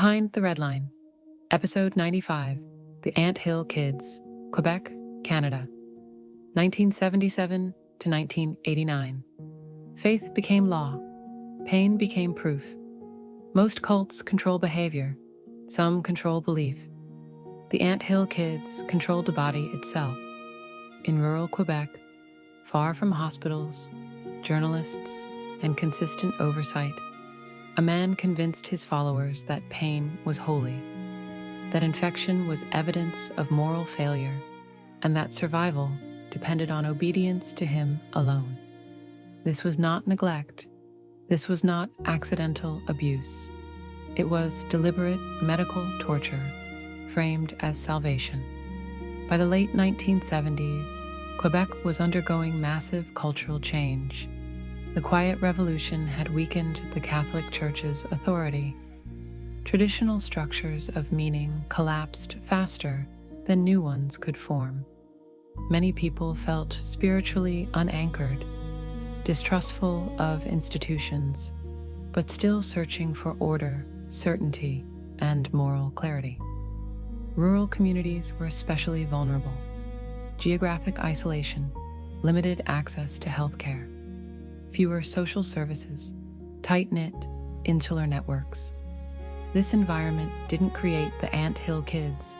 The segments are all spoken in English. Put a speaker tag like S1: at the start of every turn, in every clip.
S1: Behind the RedLine, Episode 95, The Ant Hill Kids, Quebec, Canada, 1977 to 1989. Faith became law. Pain became proof. Most cults control behavior. Some control belief. The Ant Hill Kids controlled the body itself. In rural Quebec, far from hospitals, journalists, and consistent oversight, a man convinced his followers that pain was holy, that infection was evidence of moral failure, and that survival depended on obedience to him alone. This was not neglect. This was not accidental abuse. It was deliberate medical torture framed as salvation. By the late 1970s, Quebec was undergoing massive cultural change. The Quiet Revolution had weakened the Catholic Church's authority. Traditional structures of meaning collapsed faster than new ones could form. Many people felt spiritually unanchored, distrustful of institutions, but still searching for order, certainty, and moral clarity. Rural communities were especially vulnerable. Geographic isolation, limited access to healthcare, fewer social services, tight-knit, insular networks. This environment didn't create the Ant Hill Kids,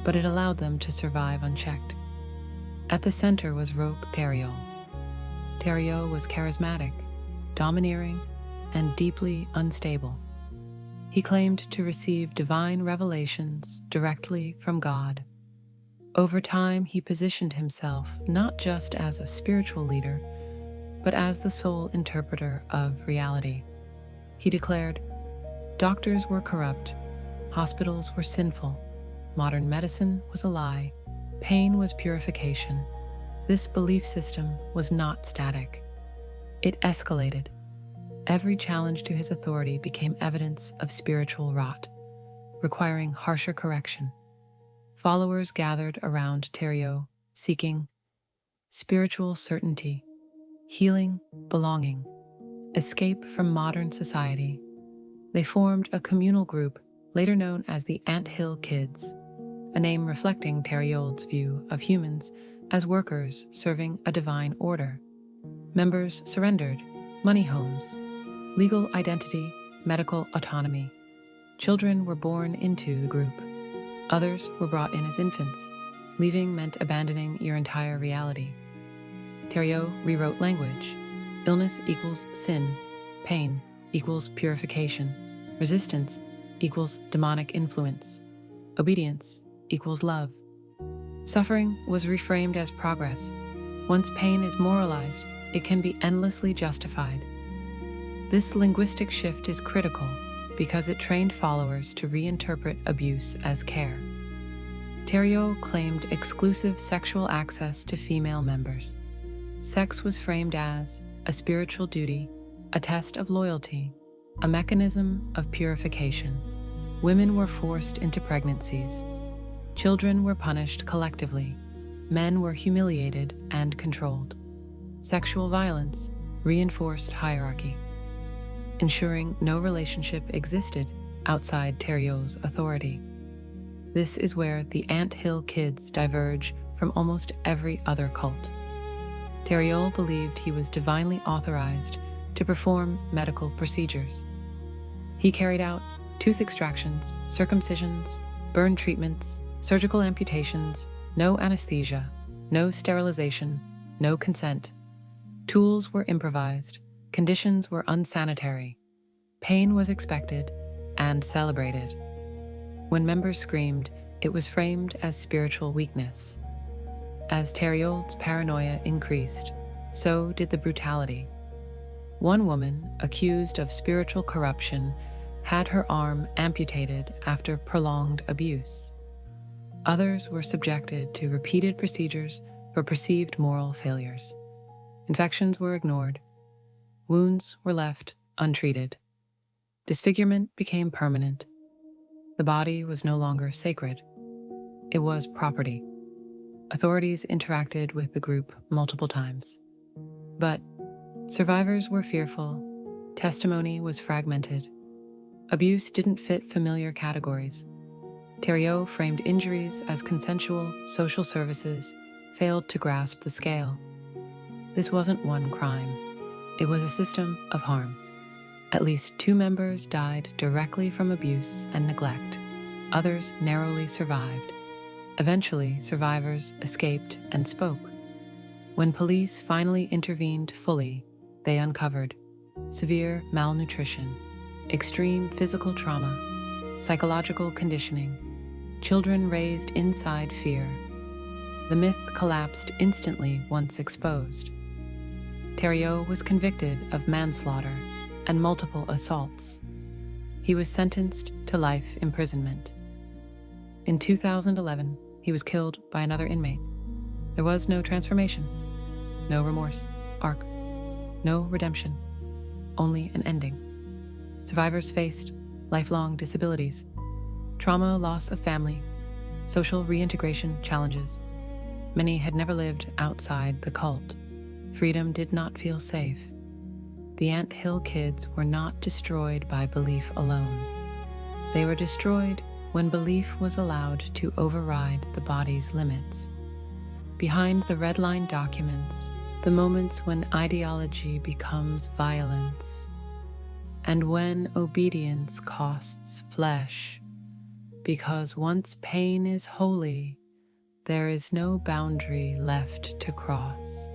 S1: but it allowed them to survive unchecked. At the center was Roch Thériault. Thériault was charismatic, domineering, and deeply unstable. He claimed to receive divine revelations directly from God. Over time, he positioned himself not just as a spiritual leader, but as the sole interpreter of reality. He declared, "Doctors were corrupt, hospitals were sinful, modern medicine was a lie, pain was purification." This belief system was not static. It escalated. Every challenge to his authority became evidence of spiritual rot, requiring harsher correction. Followers gathered around Thériault, seeking spiritual certainty, healing, belonging, escape from modern society. They formed a communal group, later known as the Ant Hill Kids, a name reflecting Thériault's view of humans as workers serving a divine order. Members surrendered money homes, legal identity, medical autonomy. Children were born into the group. Others were brought in as infants. Leaving meant abandoning your entire reality. Thériault rewrote language. Illness equals sin. Pain equals purification. Resistance equals demonic influence. Obedience equals love. Suffering was reframed as progress. Once pain is moralized, it can be endlessly justified. This linguistic shift is critical because it trained followers to reinterpret abuse as care. Thériault claimed exclusive sexual access to female members. Sex was framed as a spiritual duty, a test of loyalty, a mechanism of purification. Women were forced into pregnancies. Children were punished collectively. Men were humiliated and controlled. Sexual violence reinforced hierarchy, ensuring no relationship existed outside Thériault's authority. This is where the Ant Hill Kids diverge from almost every other cult. Thériault believed he was divinely authorized to perform medical procedures. He carried out tooth extractions, circumcisions, burn treatments, surgical amputations, no anesthesia, no sterilization, no consent. Tools were improvised, conditions were unsanitary. Pain was expected and celebrated. When members screamed, it was framed as spiritual weakness. As Thériault's paranoia increased, so did the brutality. One woman, accused of spiritual corruption, had her arm amputated after prolonged abuse. Others were subjected to repeated procedures for perceived moral failures. Infections were ignored. Wounds were left untreated. Disfigurement became permanent. The body was no longer sacred. It was property. Authorities interacted with the group multiple times. But survivors were fearful. Testimony was fragmented. Abuse didn't fit familiar categories. Thériault framed injuries as consensual social services, failed to grasp the scale. This wasn't one crime. It was a system of harm. At least 2 members died directly from abuse and neglect. Others narrowly survived. Eventually, survivors escaped and spoke. When police finally intervened fully, they uncovered severe malnutrition, extreme physical trauma, psychological conditioning, children raised inside fear. The myth collapsed instantly once exposed. Thériault was convicted of manslaughter and multiple assaults. He was sentenced to life imprisonment. In 2011, he was killed by another inmate. There was no transformation, no remorse, arc, no redemption, only an ending. Survivors faced lifelong disabilities, trauma, loss of family, social reintegration challenges. Many had never lived outside the cult. Freedom did not feel safe. The Ant Hill kids were not destroyed by belief alone. They were destroyed when belief was allowed to override the body's limits. Behind the RedLine documents, the moments when ideology becomes violence, and when obedience costs flesh, because once pain is holy, there is no boundary left to cross.